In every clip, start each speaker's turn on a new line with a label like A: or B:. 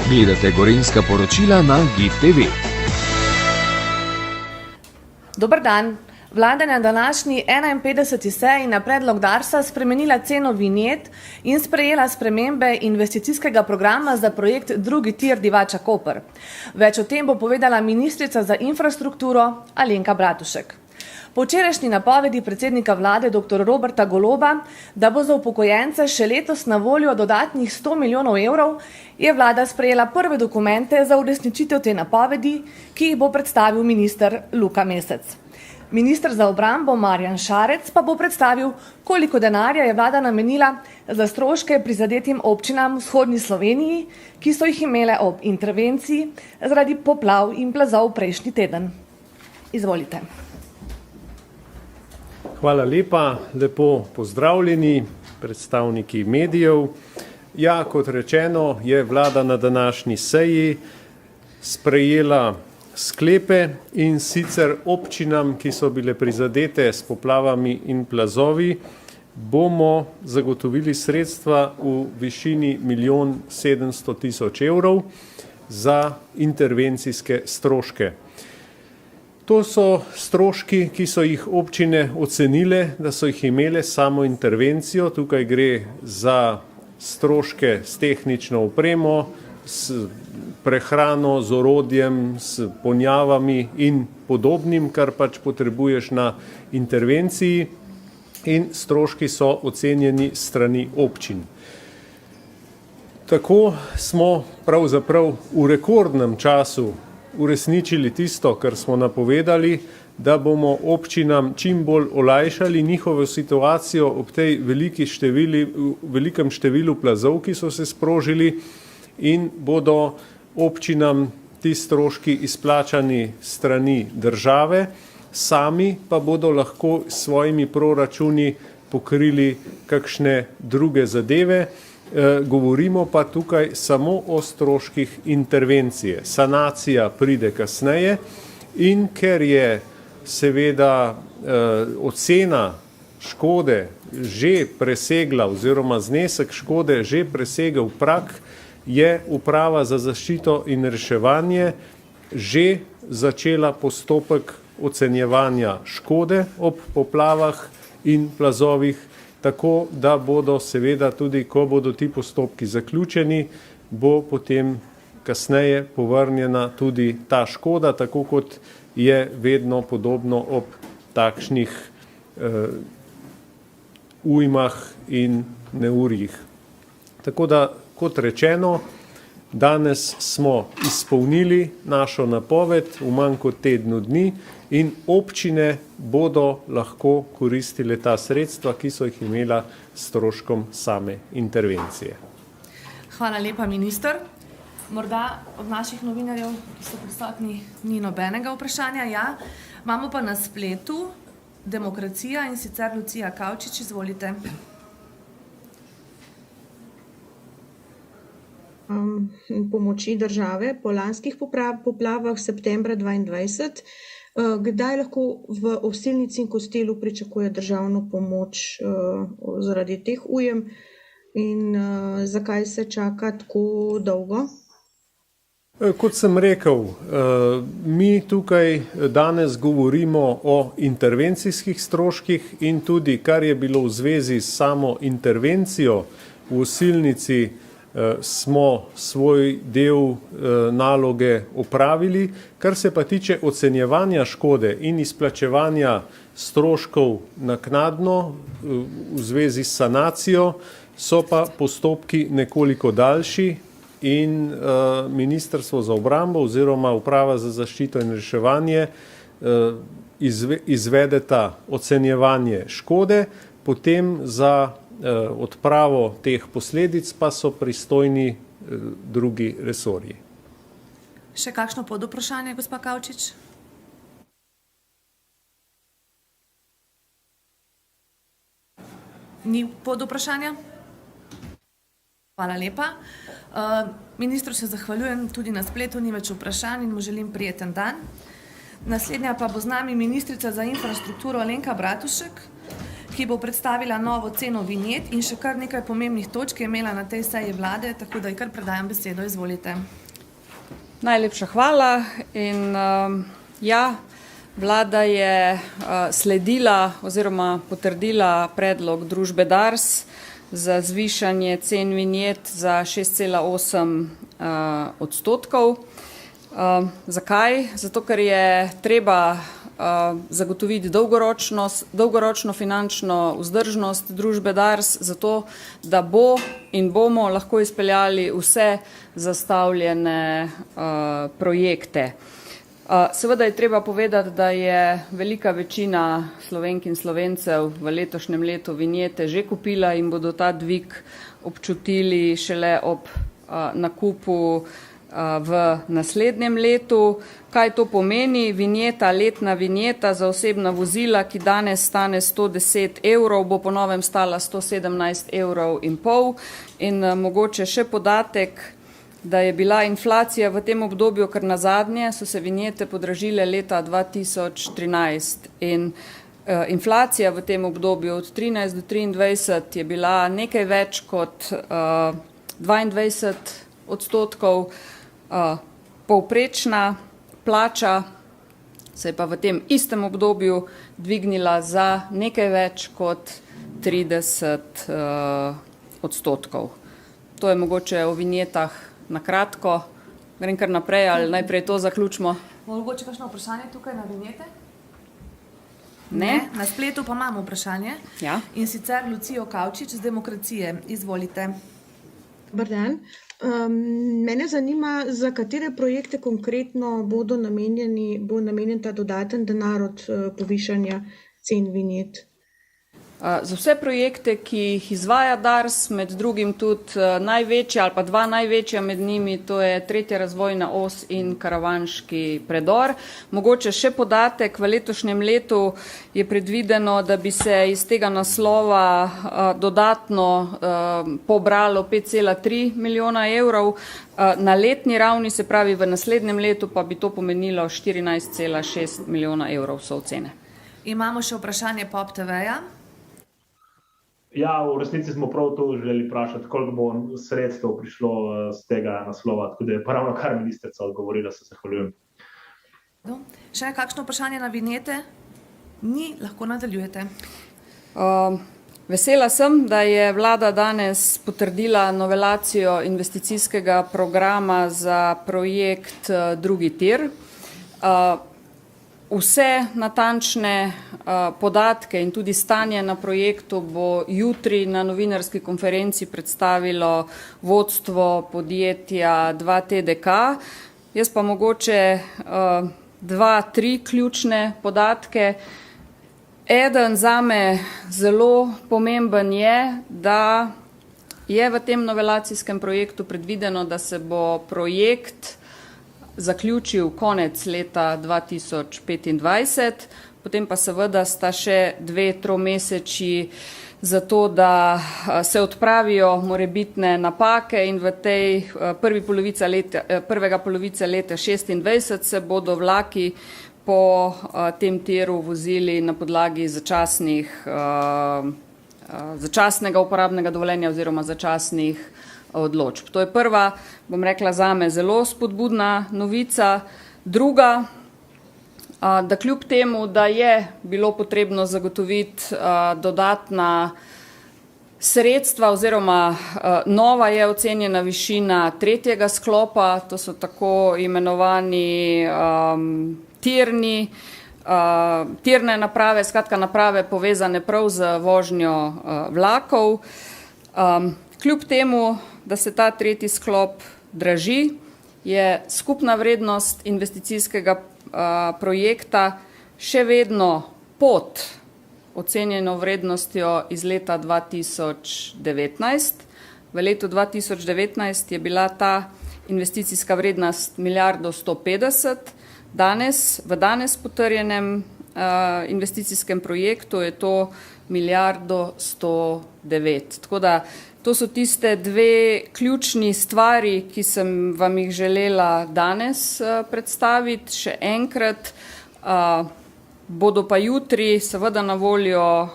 A: Gledate Gorenjska poročila na GIF TV.
B: Dober dan. Vlada na današnji 51. seji na predlog Darsa spremenila ceno vinjet in sprejela spremembe investicijskega programa za projekt drugi tir Divača-Koper. Več o tem bo povedala ministrica za infrastrukturo Alenka Bratušek. Po včerajšnji napovedi predsednika vlade dr. Roberta Goloba, da bo za upokojence še letos na voljo dodatnih 100 milijonov evrov, je vlada sprejela prve dokumente za uresničitev te napovedi, ki jih bo predstavil minister Luka Mesec. Minister za obrambo Marjan Šarec pa bo predstavil, koliko denarja je vlada namenila za stroške prizadetim občinam v vzhodni Sloveniji, ki so jih imele ob intervenciji zaradi poplav in plazov prejšnji teden. Izvolite.
C: Hvala lepa, lepo pozdravljeni predstavniki medijev. Ja, kot rečeno, je vlada na današnji seji sprejela sklepe in sicer občinam, ki so bile prizadete s poplavami in plazovi, bomo zagotovili sredstva v višini 1 700 000 evrov za intervencijske stroške. To so stroški, ki so jih občine ocenile, da so jih imele samo intervencijo. Tukaj gre za stroške s tehnično opremo, s prehrano, z orodjem, s ponjavami in podobnim, kar pač potrebuješ na intervenciji, in stroški so ocenjeni strani občin. Tako smo pravzaprav v rekordnem času uresničili tisto, kar smo napovedali, da bomo občinam čim bolj olajšali njihovo situacijo ob tej velikem številu plazov, ki so se sprožili, in bodo občinam ti stroški izplačani strani države, sami pa bodo lahko s svojimi proračuni pokrili kakšne druge zadeve. Govorimo pa tukaj samo o stroških intervencije. Sanacija pride kasneje in ker je seveda ocena škode že presegla oziroma znesek škode že presegel prag, je Uprava za zaščito in reševanje že začela postopek ocenjevanja škode ob poplavah in plazovih, tako da bodo seveda tudi, ko bodo ti postopki zaključeni, bo potem kasneje povrnjena tudi ta škoda, tako kot je vedno podobno ob takšnih ujmah in neurjih. Tako da, kot rečeno, danes smo izpolnili našo napoved v manj kot tednu dni in občine bodo lahko koristile ta sredstva, ki so jih imela s stroškom same intervencije.
B: Hvala lepa, minister. Morda od naših novinarjev, ki so prisotni, ni nobenega vprašanja. Ja, imamo pa na spletu Demokracija in sicer Lucija Kavčič, izvolite.
D: Pomoči države po lanskih poplavah septembra 2022. Kdaj lahko v Osilnici in Kostelu pričakuje državno pomoč zaradi teh ujem in zakaj se čaka tako dolgo?
C: Kot sem rekel, mi tukaj danes govorimo o intervencijskih stroških in tudi, kar je bilo v zvezi s samo intervencijo v Osilnici, smo svoj del naloge opravili. Kar se pa tiče ocenjevanja škode in izplačevanja stroškov naknadno v zvezi s sanacijo, so pa postopki nekoliko daljši in Ministrstvo za obrambo oziroma Uprava za zaščito in reševanje izvedeta ocenjevanje škode, potem za odpravo teh posledic pa so pristojni drugi resorji.
B: Še kakšno podvprašanje, gospa Kavčič? Ni podvprašanja? Hvala lepa. Ministru se zahvaljujem, tudi na spletu ni več vprašanj in mu želim prijeten dan. Naslednja pa bo z nami ministrica za infrastrukturo Alenka Bratušek, ki bo predstavila novo ceno vinjet in še kar nekaj pomembnih točk je imela na tej seji vlade, tako da ji kar predajam besedo. Izvolite.
E: Najlepša hvala in vlada je sledila oziroma potrdila predlog družbe Dars za zvišanje cen vinjet za 6,8%. Zakaj? Zato, ker je treba zagotoviti dolgoročno finančno vzdržnost družbe Dars, zato da bo in bomo lahko izpeljali vse zastavljene projekte. Seveda je treba povedati, da je velika večina Slovenk in Slovencev v letošnjem letu vinjete že kupila in bodo ta dvig občutili šele ob nakupu v naslednjem letu. Kaj to pomeni? Letna vinjeta za osebna vozila, ki danes stane 110 evrov, bo po novem stala 117,5 evrov in mogoče še podatek, da je bila inflacija v tem obdobju, ker nazadnje so se vinjete podražile leta 2013 in inflacija v tem obdobju od 13 do 23 je bila nekaj več kot 22%, povprečna plača se je pa v tem istem obdobju dvignila za nekaj več kot 30%. To je mogoče o vinjetah na kratko. Grem kar naprej ali najprej to zaključimo?
B: Mogoče kakšno vprašanje tukaj na vinjete?
E: Ne.
B: Na spletu pa imamo vprašanje.
E: Ja.
B: In sicer Lucijo Kavčič z Demokracije. Izvolite.
D: Dober dan. Mene zanima, za katere projekte konkretno bo namenjen ta dodaten denar od povišanja cen vinjet?
E: Za vse projekte, ki jih izvaja Dars, med drugim tudi največja ali pa dva največja med njimi, to je 3. razvojna os in karavanški predor. Mogoče še podatek, v letošnjem letu je predvideno, da bi se iz tega naslova dodatno pobralo 5,3 milijona evrov. Na letni ravni, se pravi v naslednjem letu, pa bi to pomenilo 14,6 milijona evrov so ocene.
B: Imamo še vprašanje Pop TV-ja.
F: Ja, v resnici smo prav to želeli vprašati, koliko bo sredstev prišlo z tega naslova, tako da je ravno kar ministrica odgovorila, se zahvaljujem.
B: Še kakšno vprašanje na vinjete? Ni, lahko nadaljujete.
E: Vesela sem, da je vlada danes potrdila novelacijo investicijskega programa za projekt drugi tir. Vse natančne podatke in tudi stanje na projektu bo jutri na novinarski konferenci predstavilo vodstvo podjetja 2TDK. Jaz pa mogoče 2-3 ključne podatke. Eden zame zelo pomemben je, da je v tem novelacijskem projektu predvideno, da se bo projekt zaključil konec leta 2025, potem pa seveda sta še 2-3 meseci za to, da se odpravijo morebitne napake in v tej prvega polovica leta 2026 se bodo vlaki po tem tiru vozili na podlagi začasnega uporabnega dovoljenja oziroma začasnih odločb. To je prva, bom rekla zame, zelo spodbudna novica. Druga, da kljub temu, da je bilo potrebno zagotoviti dodatna sredstva oziroma nova je ocenjena višina 3. sklopa, to so tako imenovani tirne naprave, skratka naprave povezane prav z vožnjo vlakov. Kljub temu, da se ta 3. sklop draži, je skupna vrednost investicijskega projekta še vedno pod ocenjeno vrednostjo iz leta 2019. V letu 2019 je bila ta investicijska vrednost 1,150 milijarde, v danes potrjenem investicijskem projektu je to 1,109. Tako da to so tiste dve ključni stvari, ki sem vam jih želela danes predstaviti. Še enkrat, Bodo pa jutri seveda na voljo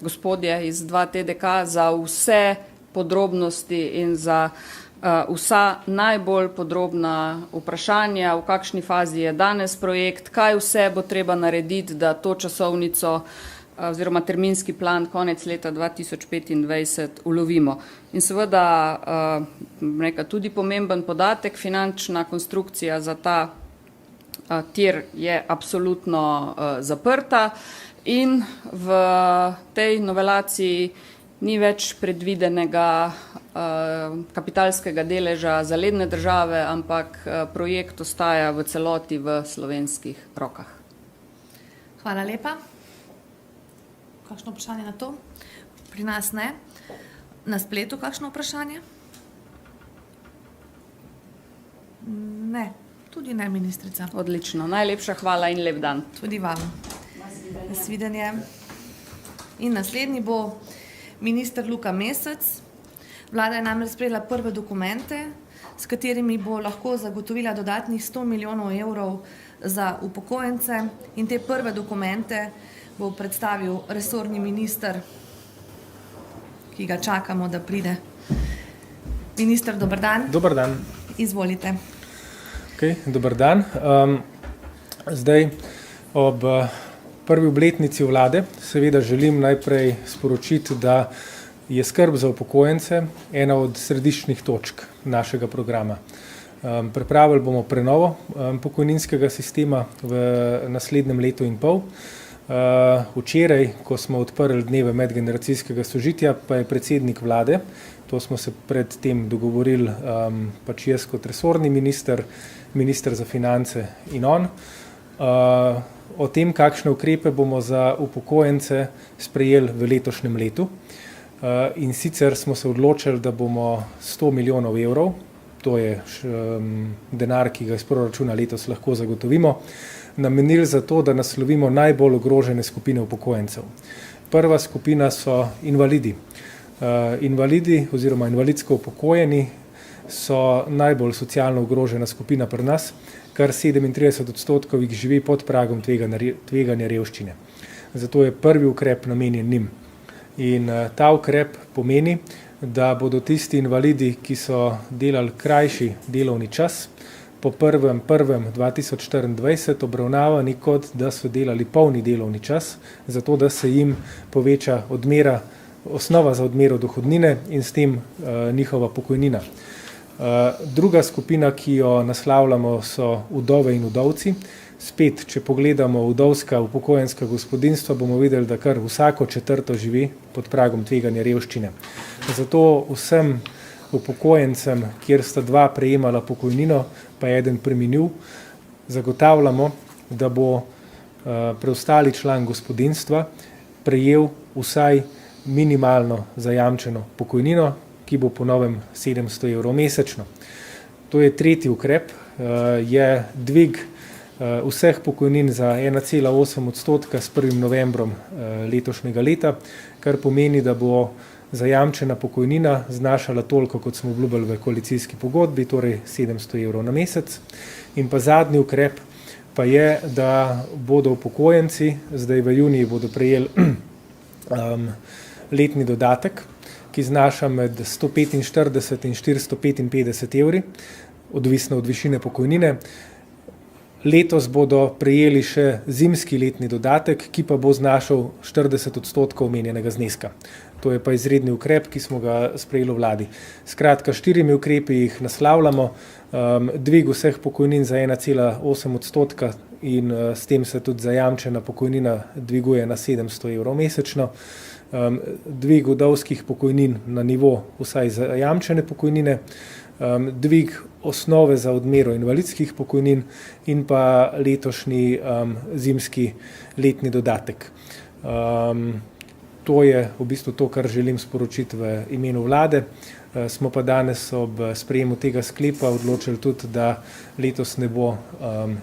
E: gospodje iz 2TDK za vse podrobnosti in za vsa najbolj podrobna vprašanja, v kakšni fazi je danes projekt, kaj vse bo treba narediti, da to časovnico oziroma terminski plan konec leta 2025 ulovimo. In seveda tudi pomemben podatek, finančna konstrukcija za ta tir je absolutno zaprta in v tej novelaciji ni več predvidenega kapitalskega deleža zaledne države, ampak projekt ostaja v celoti v slovenskih rokah.
B: Hvala lepa. Kakšno vprašanje na to? Pri nas ne. Na spletu kakšno vprašanje? Ne, tudi ne, ministrica.
E: Odlično. Najlepša hvala in lep dan.
B: Tudi vam. Nasvidenje. In naslednji bo minister Luka Mesec. Vlada je namreč sprejela prve dokumente, s katerimi bo lahko zagotovila dodatnih 100 milijonov evrov za upokojence, in te prve dokumente bo predstavil resorni minister, ki ga čakamo, da pride. Minister, dober dan.
G: Dober dan.
B: Izvolite.
G: Dober dan. Zdaj ob prvi obletnici vlade seveda želim najprej sporočiti, da je skrb za upokojence ena od središčnih točk našega programa. Pripravili bomo prenovo pokojninskega sistema v naslednjem letu in pol. Včeraj, ko smo odprli dneve medgeneracijskega sožitja, pa je predsednik vlade, to smo se predtem dogovorili pač jaz kot resorni minister, minister za finance in on, o tem, kakšne ukrepe bomo za upokojence sprejeli v letošnjem letu. In sicer smo se odločili, da bomo 100 milijonov evrov, to je denar, ki ga iz proračuna letos lahko zagotovimo, namenili za to, da naslovimo najbolj ogrožene skupine upokojencev. Prva skupina so invalidi. Invalidi oziroma invalidsko upokojeni so najbolj socialno ogrožena skupina pri nas, kar 37% jih živi pod pragom tveganja revščine. Zato je prvi ukrep namenjen njim. In ta ukrep pomeni, da bodo tisti invalidi, ki so delali krajši delovni čas, po 1.1.2024 obravnavani kot da so delali polni delovni čas, zato da se jim poveča osnova za odmero dohodnine in s tem njihova pokojnina. Druga skupina, ki jo naslavljamo, so vdove in vdovci. Spet, če pogledamo vdovska upokojenska gospodinjstva, bomo videli, da kar vsako četrto živi pod pragom tveganja revščine. Zato vsem upokojencem, kjer sta dva prejemala pokojnino, pa je eden preminil, zagotavljamo, da bo preostali član gospodinjstva prejel vsaj minimalno zajamčeno pokojnino, ki bo po novem 700 evrov mesečno. To je tretji ukrep, je dvig vseh pokojnin za 1,8% s 1. novembrom letošnjega leta, kar pomeni, da bo zajamčena pokojnina znašala toliko, kot smo obljubili v koalicijski pogodbi, torej 700 evrov na mesec. In pa zadnji ukrep pa je, da bodo upokojenci, zdaj v juniji bodo prejeli letni dodatek, ki znaša med 145 in 455 evri, odvisno od višine pokojnine. Letos bodo prejeli še zimski letni dodatek, ki pa bo znašal 40% omenjenega zneska. To je pa izredni ukrep, ki smo ga sprejeli v vladi. Skratka, 4 ukrepi jih naslavljamo, dvig vseh pokojnin za 1,8% in s tem se tudi zajamčena pokojnina dviguje na 700 evrov mesečno, dvig vdovskih pokojnin na nivo vsaj zajamčene pokojnine, dvig osnove za odmero invalidskih pokojnin in pa letošnji zimski letni dodatek. To je v bistvu to, kar želim sporočiti v imenu vlade. Smo pa danes ob sprejemu tega sklepa odločili tudi, da letos ne bo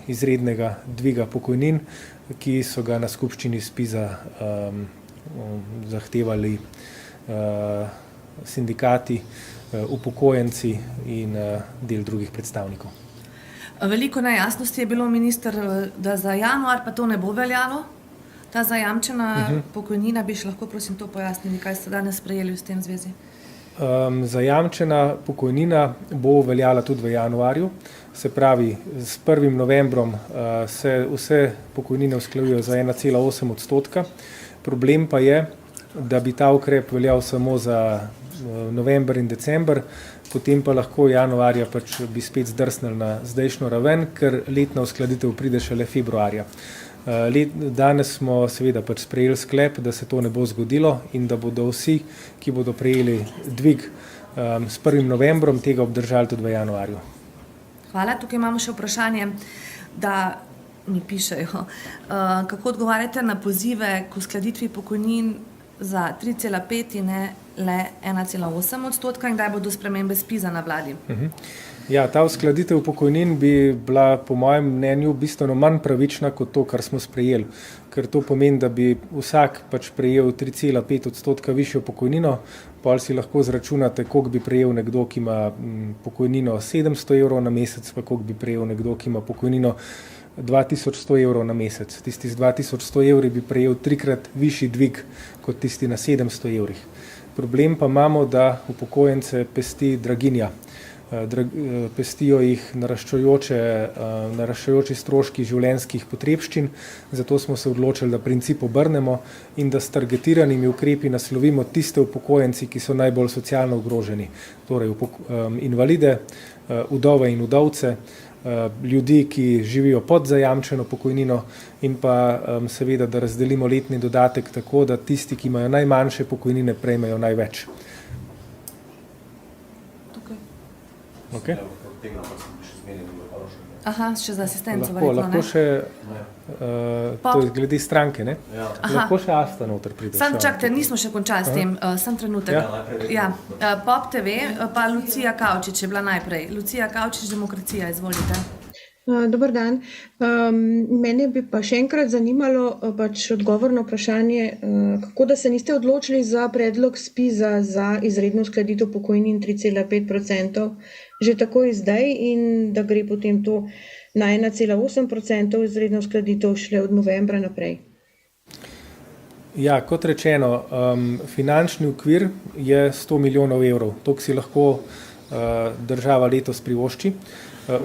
G: izrednega dviga pokojnin, ki so ga na skupščini SPIZ-a zahtevali sindikati, upokojenci in del drugih predstavnikov.
B: Veliko nejasnosti je bilo, minister, da za januar pa to ne bo veljalo. Ta zajamčena pokojnina, bi še lahko prosim to pojasnili, kaj ste danes sprejeli v tem zvezi?
G: Zajamčena pokojnina bo veljala tudi v januarju, se pravi, s 1. novembrom se vse pokojnine usklajujejo za 1,8%. Problem pa je, da bi ta ukrep veljal samo za november in december, potem pa lahko januarja pač bi spet zdrsnili na zdajšnjo raven, ker letna uskladitev pride šele februarja. Danes smo seveda pač sprejeli sklep, da se to ne bo zgodilo in da bodo vsi, ki bodo prejeli dvig s 1. novembrom, tega obdržali tudi v januarju.
B: Hvala. Tukaj imamo še vprašanje, da mi pišejo. Kako odgovarjate na pozive k uskladitvi pokojnin za 3,5 in ne le 1,8% in kdaj bodo spremembe ZPIZ-a na vladi?
G: Ja, ta uskladitev pokojnin bi bila po mojem mnenju bistveno manj pravična kot to, kar smo sprejeli, ker to pomeni, da bi vsak pač prejel 3,5% višjo pokojnino, pol si lahko zračunate, koliko bi prejel nekdo, ki ima pokojnino 700 evrov na mesec, pa koliko bi prejel nekdo, ki ima pokojnino 2100 evrov na mesec. Tisti z 2100 evri bi prejel 3-krat višji dvig kot tisti na 700 evrih. Problem pa imamo, da upokojence pesti draginja. Pestijo jih naraščajoči stroški življenjskih potrebščin, zato smo se odločili, da princip obrnemo in da s targetiranimi ukrepi naslovimo tiste upokojenci, ki so najbolj socialno ogroženi, torej invalide, vdove in vdovce, ljudi, ki živijo pod zajamčeno pokojnino in pa seveda, da razdelimo letni dodatek tako, da tisti, ki imajo najmanjše pokojnine, prejmejo največ. Okay.
B: Aha, še za asistenco.
G: Lahko še, to je glede stranke, ne? Lahko še Asta noter pride.
B: Sam čakajte, nismo še končali s tem, sam trenutek. Ja. Pop TV, pa Lucija Kavčič je bila najprej. Lucija Kavčič, Demokracija, izvolite.
D: Dober dan. Mene bi pa še enkrat zanimalo pač odgovor na vprašanje, kako da se niste odločili za predlog ZPIZ-a za izredno uskladitev pokojnin 3,5% že takoj zdaj in da gre potem to na 1,8% izredno uskladitev šele od novembra naprej.
G: Ja, kot rečeno, finančni okvir je 100 milijonov evrov. To si lahko država letos privošči.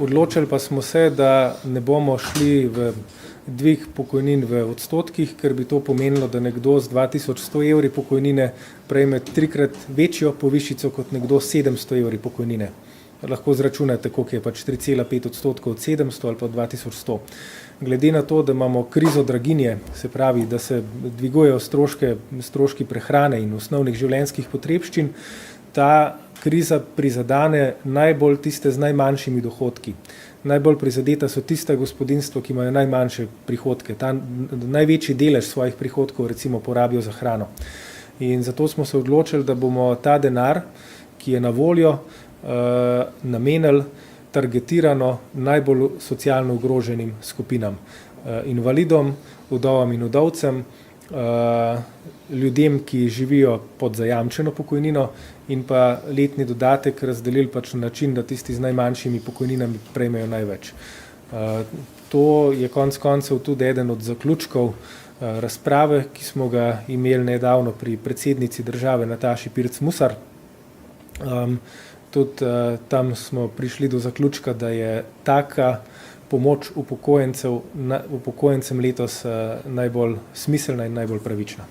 G: Odločili pa smo se, da ne bomo šli v dvig pokojnin v odstotkih, ker bi to pomenilo, da nekdo z 2100 evri pokojnine prejme 3-krat večjo povišico kot nekdo s 700 evri pokojnine. Lahko zračunate, koliko je pač 3,5% od 700 ali pa 2100. Glede na to, da imamo krizo draginje, se pravi, da se dvigujejo stroški prehrane in osnovnih življenjskih potrebščin, ta kriza prizadane najbolj tiste z najmanjšimi dohodki. Najbolj prizadeta so tista gospodinjstva, ki imajo najmanjše prihodke. Ta največji delež svojih prihodkov recimo porabijo za hrano. In zato smo se odločili, da bomo ta denar, ki je na voljo, namenili targetirano najbolj socialno ogroženim skupinam. Invalidom, vdovam in vdovcem, ljudem, ki živijo pod zajamčeno pokojnino in pa letni dodatek razdelili pač na način, da tisti z najmanjšimi pokojninami prejmejo največ. To je konec koncev tudi eden od zaključkov razprave, ki smo ga imeli nedavno pri predsednici države Nataši Pirc Musar. Tudi tam smo prišli do zaključka, da je taka pomoč upokojencem letos najbolj smiselna in najbolj pravična.